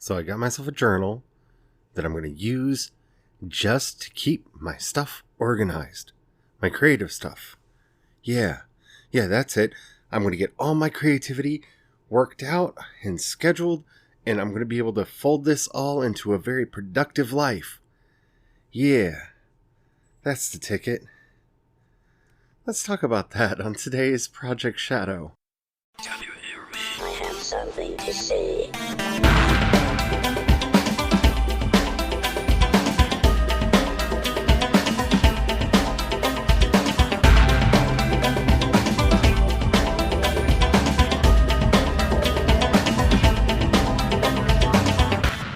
So I got myself a journal that I'm going to use just to keep my stuff organized. My creative stuff. Yeah, that's it. I'm going to get all my creativity worked out and scheduled, and I'm going to be able to fold this all into a very productive life. Yeah, that's the ticket. Let's talk about that on today's Project Shadow. Can you hear me? I have something to say.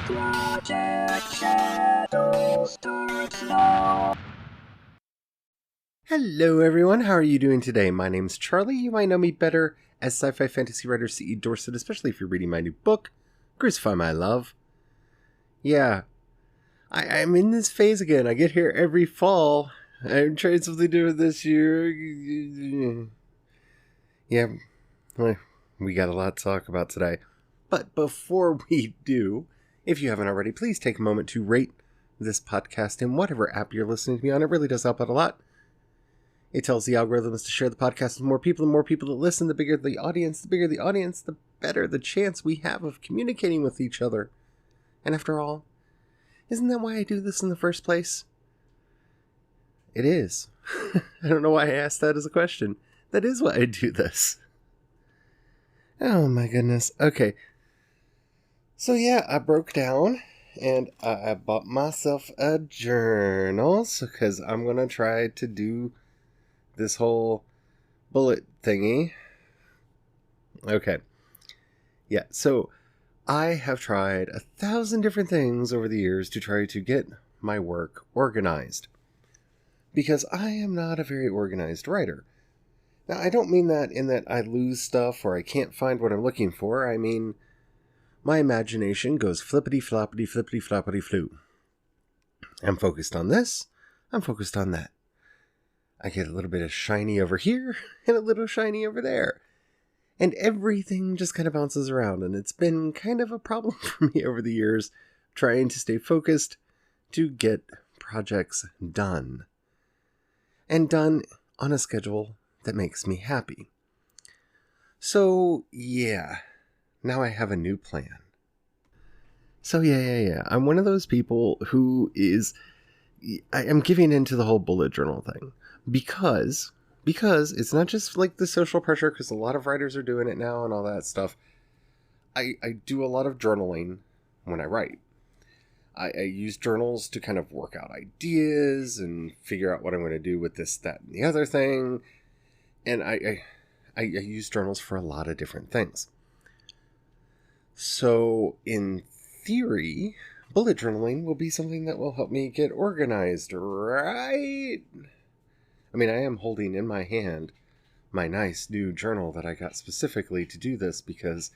Project Shadow starts now. Hello everyone, how are you doing today? My name's Charlie. You might know me better as sci-fi fantasy writer C.E. Dorset, especially if you're reading my new book, Crucify My Love. Yeah, I'm in this phase again. I get here every fall. I'm trying something different this year. Yeah, we got a lot to talk about today. But before we do, if you haven't already, please take a moment to rate this podcast in whatever app you're listening to me on. It really does help out a lot. It tells the algorithms to share the podcast with more people. The more people that listen, the bigger the audience. The bigger the audience, the better the chance we have of communicating with each other. And after all, isn't that why I do this in the first place? It is. I don't know why I asked that as a question. That is why I do this. Oh my goodness. Okay. So yeah, I broke down and I bought myself a journal because I'm going to try to do this whole bullet thingy. Okay. Yeah, so I have tried 1,000 different things over the years to try to get my work organized. Because I am not a very organized writer. Now, I don't mean that in that I lose stuff or I can't find what I'm looking for. I mean, my imagination goes flippity-floppity, flippity-floppity-floo. I'm focused on this. I'm focused on that. I get a little bit of shiny over here and a little shiny over there. And everything just kind of bounces around. And it's been kind of a problem for me over the years trying to stay focused to get projects done. And done on a schedule that makes me happy. So, yeah. Now I have a new plan. So, yeah. I'm one of those people who is... I am giving into the whole bullet journal thing. Because it's not just like the social pressure, because a lot of writers are doing it now and all that stuff. I do a lot of journaling when I write. I use journals to kind of work out ideas and figure out what I'm going to do with this, that, and the other thing. And I use journals for a lot of different things. So, in theory, bullet journaling will be something that will help me get organized, right? I mean, I am holding in my hand my nice new journal that I got specifically to do this because,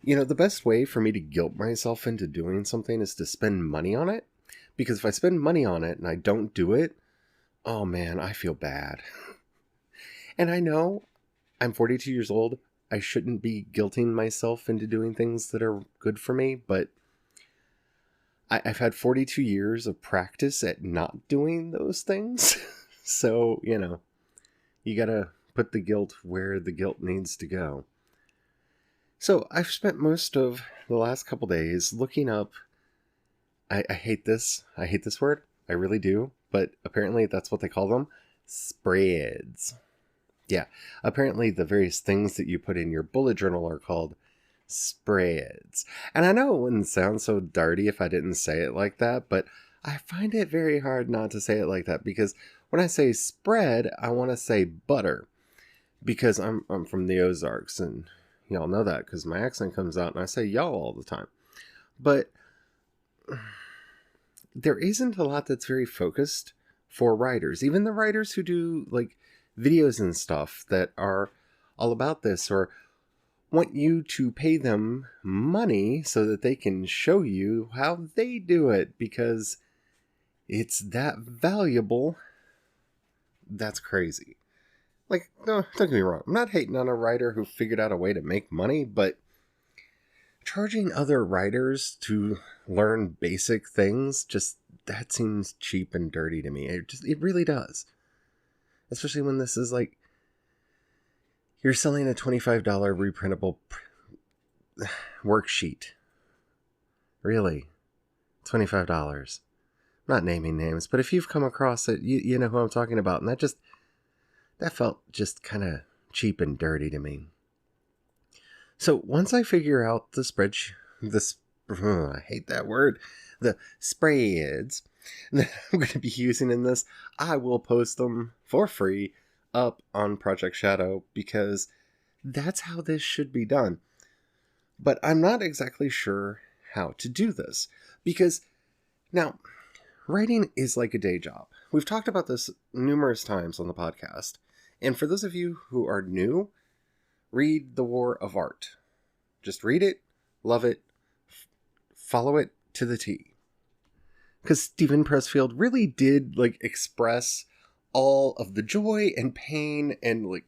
you know, the best way for me to guilt myself into doing something is to spend money on it. Because if I spend money on it and I don't do it, oh man, I feel bad. And I know I'm 42 years old. I shouldn't be guilting myself into doing things that are good for me, but I've had 42 years of practice at not doing those things. So, you know, you gotta put the guilt where the guilt needs to go. So, I've spent most of the last couple days looking up... I hate this. I hate this word. I really do. But apparently that's what they call them. Spreads. Yeah. Apparently the various things that you put in your bullet journal are called spreads. And I know it wouldn't sound so dirty if I didn't say it like that, but I find it very hard not to say it like that because when I say spread, I want to say butter because I'm from the Ozarks and y'all know that because my accent comes out and I say y'all all the time. But there isn't a lot that's very focused for writers. Even the writers who do like videos and stuff that are all about this or want you to pay them money so that they can show you how they do it because it's that valuable. That's crazy. Like, no, don't get me wrong. I'm not hating on a writer who figured out a way to make money, but charging other writers to learn basic things, just that seems cheap and dirty to me. It really does. Especially when this is like, you're selling a $25 reprintable worksheet. Really? $25. I'm not naming names, but if you've come across it, you know who I'm talking about. And that felt just kind of cheap and dirty to me. So once I figure out the spreadsheet, I hate that word, the spreads that I'm going to be using in this, I will post them for free up on Project Shadow, because that's how this should be done. But I'm not exactly sure how to do this, because now, writing is like a day job. We've talked about this numerous times on the podcast. And for those of you who are new, read The War of Art. Just read it, love it, follow it to the T. Because Steven Pressfield really did express all of the joy and pain and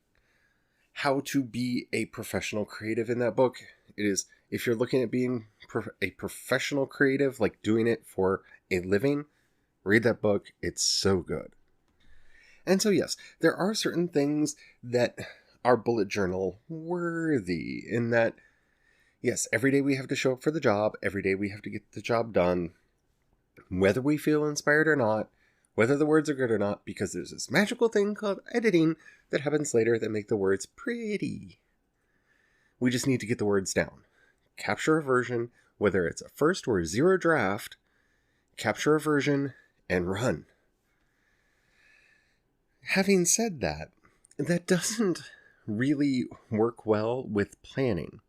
how to be a professional creative in that book. It is, if you're looking at being a professional creative, doing it for a living, read that book. It's so good. And so yes, there are certain things that are bullet journal worthy, in that, yes, every day we have to show up for the job. Every day we have to get the job done, whether we feel inspired or not, whether the words are good or not, because there's this magical thing called editing that happens later that make the words pretty. We just need to get the words down. Capture a version, whether it's a first or a zero draft, capture a version and run. Having said that, that doesn't really work well with planning,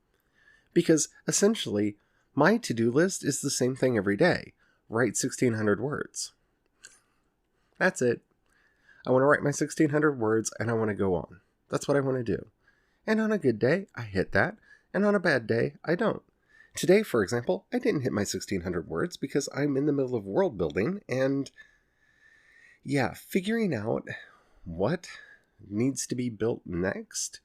because essentially my to-do list is the same thing every day. Write 1,600 words. That's it. I want to write my 1,600 words and I want to go on. That's what I want to do. And on a good day, I hit that. And on a bad day, I don't. Today, for example, I didn't hit my 1,600 words because I'm in the middle of world building, and yeah, figuring out what needs to be built next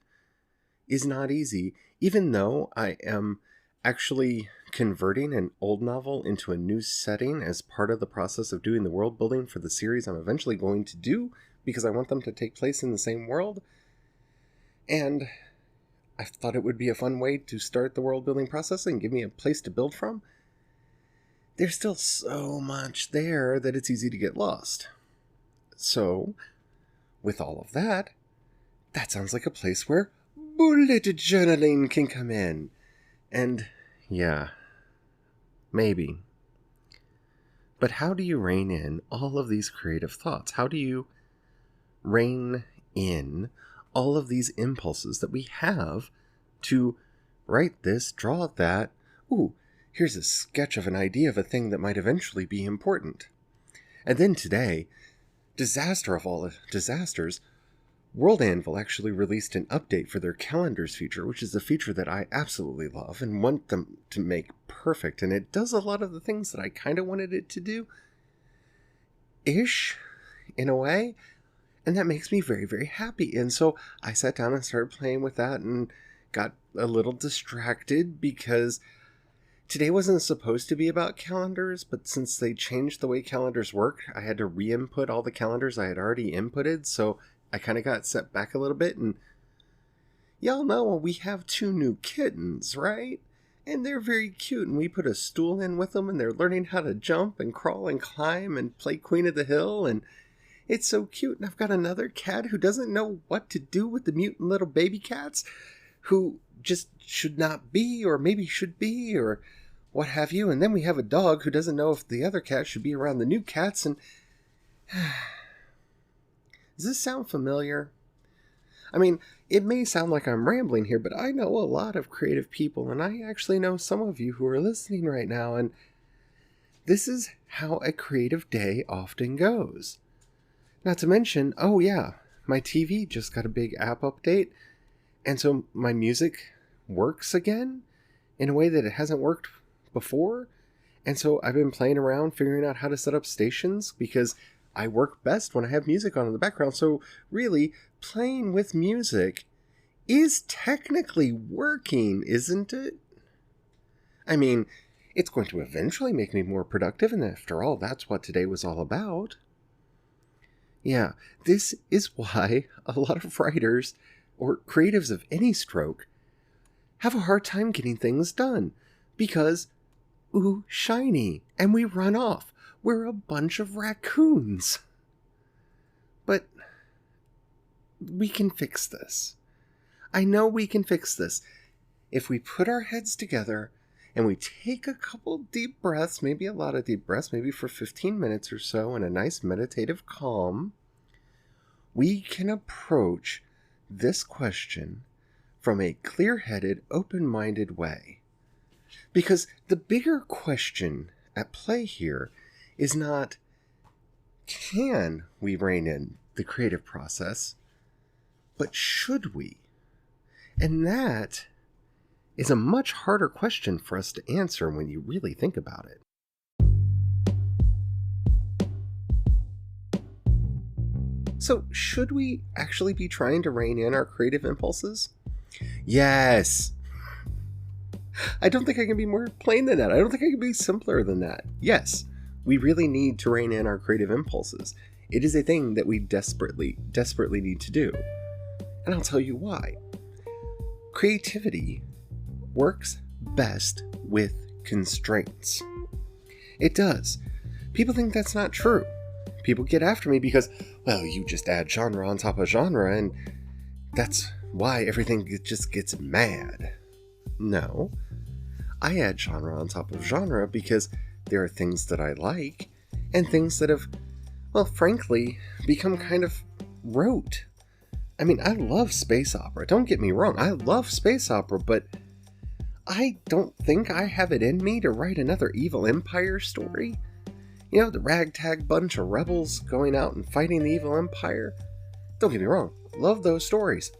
is not easy, even though I am actually converting an old novel into a new setting as part of the process of doing the world building for the series I'm eventually going to do, because I want them to take place in the same world. And I thought it would be a fun way to start the world building process and give me a place to build from. There's still so much there that it's easy to get lost. So, with all of that, that sounds like a place where bullet journaling can come in. And yeah, maybe. But how do you rein in all of these creative thoughts? How do you rein in all of these impulses that we have to write this, draw that? Ooh, here's a sketch of an idea of a thing that might eventually be important. And then today, disaster of all disasters, World Anvil actually released an update for their calendars feature, which is a feature that I absolutely love and want them to make perfect. And it does a lot of the things that I kind of wanted it to do, ish, in a way. And that makes me very, very happy. And so I sat down and started playing with that and got a little distracted, because today wasn't supposed to be about calendars, but since they changed the way calendars work, I had to re-input all the calendars I had already inputted. So I kind of got set back a little bit, and y'all know we have 2 new kittens, right? And they're very cute, and we put a stool in with them, and they're learning how to jump and crawl and climb and play Queen of the Hill, and it's so cute. And I've got another cat who doesn't know what to do with the mutant little baby cats, who just should not be, or maybe should be, or what have you. And then we have a dog who doesn't know if the other cat should be around the new cats, and does this sound familiar? I mean, it may sound like I'm rambling here, but I know a lot of creative people, and I actually know some of you who are listening right now, and this is how a creative day often goes. Not to mention, oh yeah, my TV just got a big app update, and so my music works again in a way that it hasn't worked before, and so I've been playing around figuring out how to set up stations, because I work best when I have music on in the background. So really, playing with music is technically working, isn't it? I mean, it's going to eventually make me more productive, and after all, that's what today was all about. Yeah, this is why a lot of writers, or creatives of any stroke, have a hard time getting things done. Because, ooh, shiny, and we run off. We're a bunch of raccoons. But we can fix this. I know we can fix this. If we put our heads together and we take a couple deep breaths, maybe a lot of deep breaths, maybe for 15 minutes or so in a nice meditative calm, we can approach this question from a clear-headed, open-minded way. Because the bigger question at play here is not, can we rein in the creative process, but should we? And that is a much harder question for us to answer when you really think about it. So, should we actually be trying to rein in our creative impulses? Yes! I don't think I can be more plain than that. I don't think I can be simpler than that. Yes, we really need to rein in our creative impulses. It is a thing that we desperately need to do. And I'll tell you why. Creativity works best with constraints. It does. People think that's not true. People get after me because, well, you just add genre on top of genre, and that's why everything just gets mad. No. I add genre on top of genre because there are things that I like, and things that have, well, frankly, become kind of rote. I mean, I love space opera. Don't get me wrong. I love space opera, but I don't think I have it in me to write another evil empire story. You know, the ragtag bunch of rebels going out and fighting the evil empire. Don't get me wrong. Love those stories.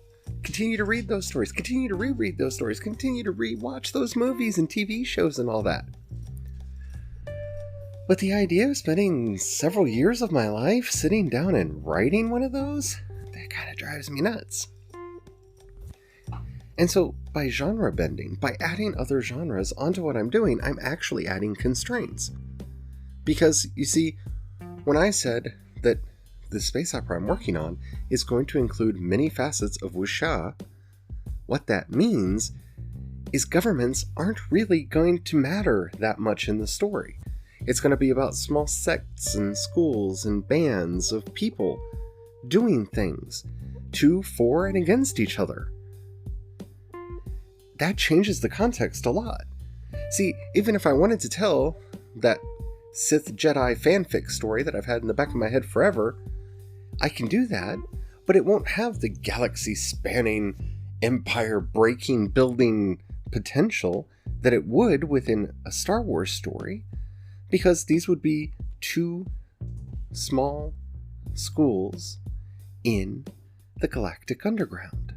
Continue to read those stories. Continue to reread those stories. Continue to rewatch those movies and TV shows and all that. But the idea of spending several years of my life sitting down and writing one of those, that kind of drives me nuts. And so, by genre bending, by adding other genres onto what I'm doing, I'm actually adding constraints. Because, you see, when I said that the space opera I'm working on is going to include many facets of wuxia, what that means is governments aren't really going to matter that much in the story. It's going to be about small sects and schools and bands of people doing things to, for, and against each other. That changes the context a lot. See, even if I wanted to tell that Sith Jedi fanfic story that I've had in the back of my head forever, I can do that, but it won't have the galaxy-spanning, empire-breaking, building potential that it would within a Star Wars story, because these would be two small schools in the galactic underground.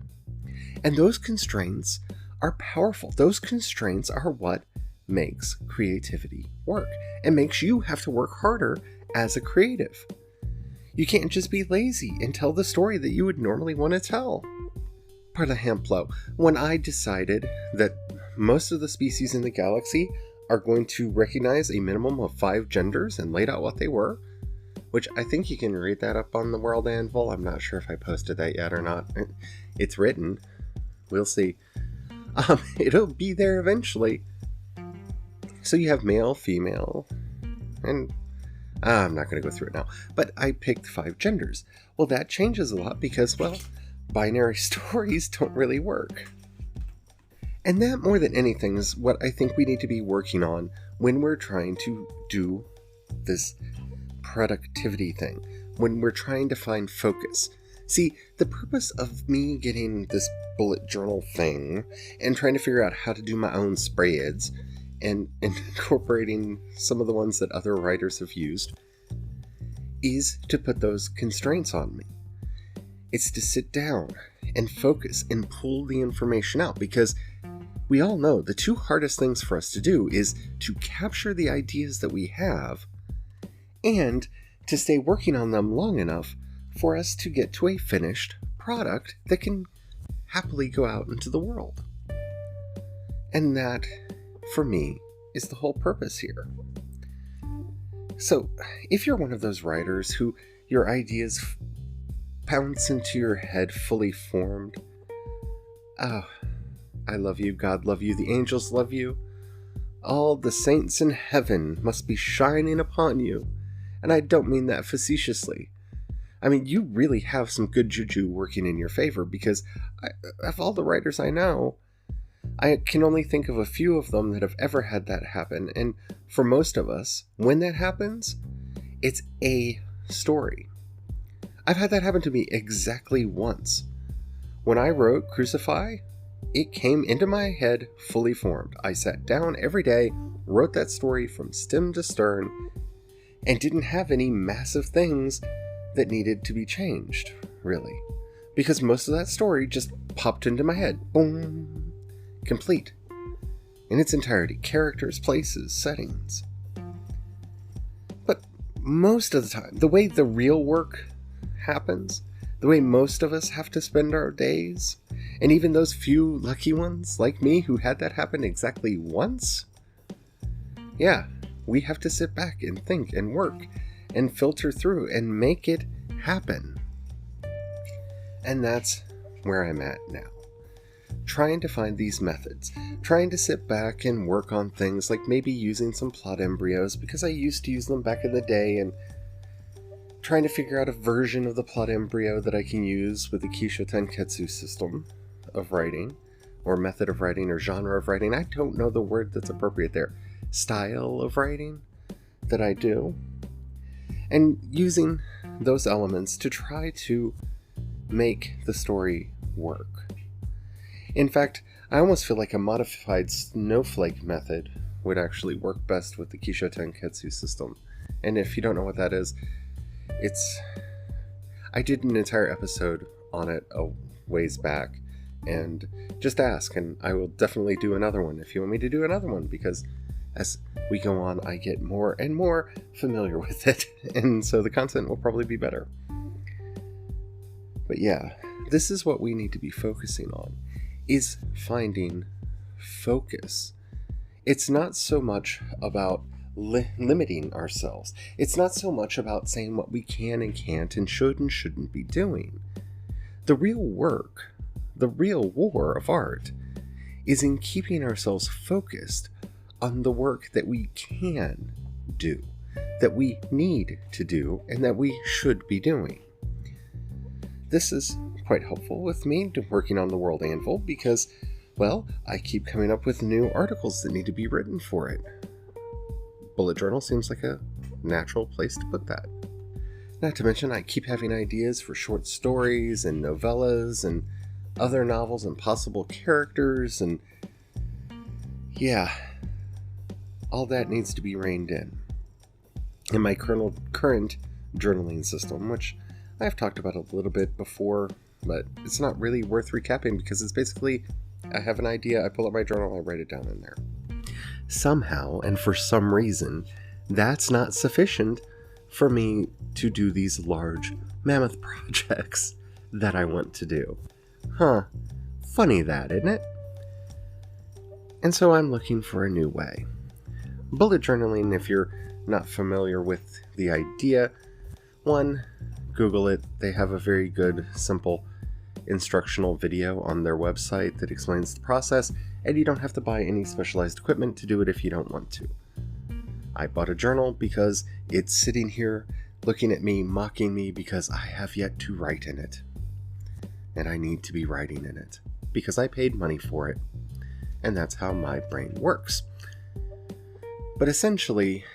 And those constraints are powerful. Those constraints are what makes creativity work, and makes you have to work harder as a creative. You can't just be lazy and tell the story that you would normally want to tell. Par ejemplo, when I decided that most of the species in the galaxy are going to recognize a minimum of 5 genders and laid out what they were, which I think you can read that up on the World Anvil. I'm not sure if I posted that yet or not. It's written. We'll see. It'll be there eventually. So you have male, female, and I'm not going to go through it now. But I picked 5 genders. Well, that changes a lot because, well, binary stories don't really work. And that, more than anything, is what I think we need to be working on when we're trying to do this productivity thing, when we're trying to find focus. See, the purpose of me getting this bullet journal thing and trying to figure out how to do my own spreads and incorporating some of the ones that other writers have used is to put those constraints on me. It's to sit down and focus and pull the information out, because we all know the 2 hardest things for us to do is to capture the ideas that we have and to stay working on them long enough for us to get to a finished product that can happily go out into the world. And that, for me, is the whole purpose here. So, if you're one of those writers who your ideas bounce into your head fully formed, oh, I love you, God love you, the angels love you, all the saints in heaven must be shining upon you. And I don't mean that facetiously. I mean, you really have some good juju working in your favor, because of all the writers I know, I can only think of a few of them that have ever had that happen. And for most of us, when that happens, it's a story. I've had that happen to me exactly once. When I wrote Crucify, it came into my head fully formed. I sat down every day, wrote that story from stem to stern, and didn't have any massive things that needed to be changed, really. Because most of that story just popped into my head. Boom! Complete. In its entirety. Characters, places, settings. But most of the time, the way the real work happens, the way most of us have to spend our days, and even those few lucky ones like me who had that happen exactly once, yeah, we have to sit back and think and work and filter through and make it happen. And that's where I'm at now. Trying to find these methods. Trying to sit back and work on things like maybe using some plot embryos, because I used to use them back in the day, and trying to figure out a version of the plot embryo that I can use with the Kisho Tenketsu system of writing, or method of writing, or genre of writing. I don't know the word that's appropriate there. Style of writing that I do. And using those elements to try to make the story work. In fact, I almost feel like a modified snowflake method would actually work best with the Kisho Tenketsu system. And if you don't know what that is, I did an entire episode on it a ways back, and just ask, and I will definitely do another one if you want me to do another one, because as we go on, I get more and more familiar with it, and so the content will probably be better. But yeah, this is what we need to be focusing on, is finding focus. It's not so much about limiting ourselves. It's not so much about saying what we can and can't and should and shouldn't be doing. The real work, the real war of art, is in keeping ourselves focused on the work that we can do, that we need to do, and that we should be doing. This is quite helpful with me working on the World Anvil because, well, I keep coming up with new articles that need to be written for it. Bullet journal seems like a natural place to put that. Not to mention, I keep having ideas for short stories and novellas and other novels and possible characters, and yeah, all that needs to be reined in. In my current journaling system, which I've talked about a little bit before, but it's not really worth recapping because it's basically, I have an idea, I pull up my journal, I write it down in there. Somehow, and for some reason, that's not sufficient for me to do these large mammoth projects that I want to do. Funny that, isn't it? And so I'm looking for a new way. Bullet journaling, if you're not familiar with the idea, one, Google it. They have a very good, simple instructional video on their website that explains the process, and you don't have to buy any specialized equipment to do it if you don't want to. I bought a journal because it's sitting here looking at me, mocking me because I have yet to write in it. And I need to be writing in it because I paid money for it. And that's how my brain works. But essentially,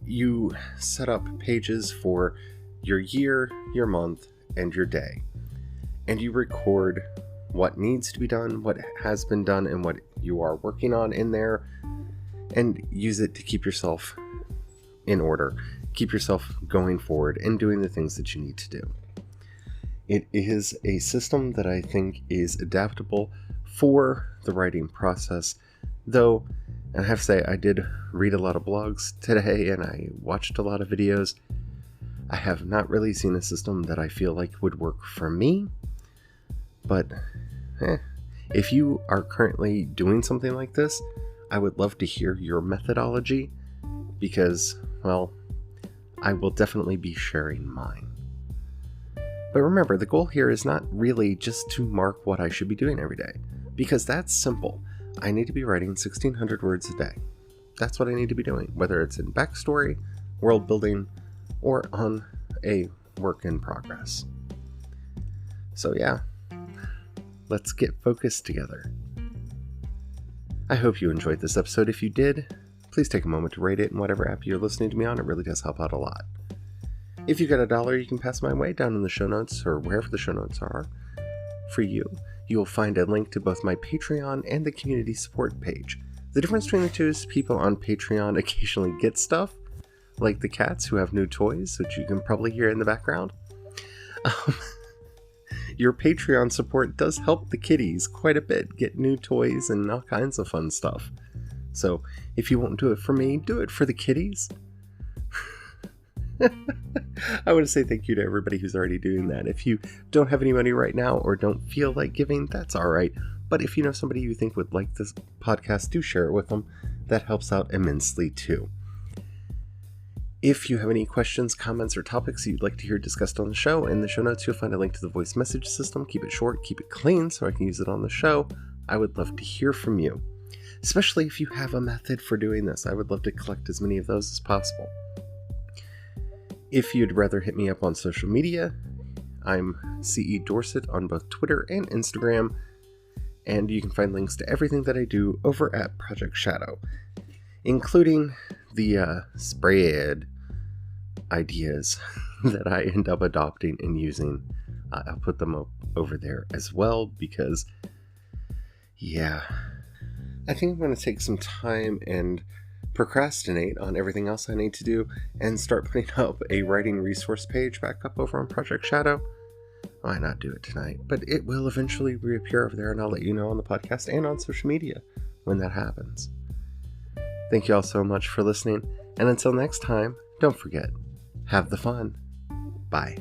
you set up pages for your year, your month, and your day. And you record what needs to be done, what has been done, and what you are working on in there, and use it to keep yourself in order, keep yourself going forward and doing the things that you need to do. It is a system that I think is adaptable for the writing process, though, and I have to say, I did read a lot of blogs today and I watched a lot of videos. I have not really seen a system that I feel like would work for me, but if you are currently doing something like this, I would love to hear your methodology because, well, I will definitely be sharing mine. But remember, the goal here is not really just to mark what I should be doing every day, because that's simple. I need to be writing 1,600 words a day. That's what I need to be doing, whether it's in backstory, world building, or on a work in progress. So yeah, let's get focused together. I hope you enjoyed this episode. If you did, please take a moment to rate it in whatever app you're listening to me on. It really does help out a lot. If you got $1, you can pass my way down in the show notes or wherever the show notes are for you. You will find a link to both my Patreon and the community support page. The difference between the two is people on Patreon occasionally get stuff, like the cats who have new toys, which you can probably hear in the background. Your Patreon support does help the kitties quite a bit get new toys and all kinds of fun stuff. So if you won't do it for me, do it for the kitties. I want to say thank you to everybody who's already doing that. If you don't have any money right now or don't feel like giving, that's all right. But if you know somebody you think would like this podcast, do share it with them. That helps out immensely too. If you have any questions, comments, or topics you'd like to hear discussed on the show, in the show notes you'll find a link to the voice message system. Keep it short, keep it clean so I can use it on the show. I would love to hear from you, especially if you have a method for doing this. I would love to collect as many of those as possible. If you'd rather hit me up on social media, I'm CE Dorset on both Twitter and Instagram, and you can find links to everything that I do over at Project Shadow, including the spread ideas that I end up adopting and using. I'll put them up over there as well because, yeah, I think I'm going to take some time and procrastinate on everything else I need to do and start putting up a writing resource page back up over on Project Shadow. I might not do it tonight, but it will eventually reappear over there, and I'll let you know on the podcast and on social media when that happens. Thank you all so much for listening, and until next time, don't forget, have the fun. Bye.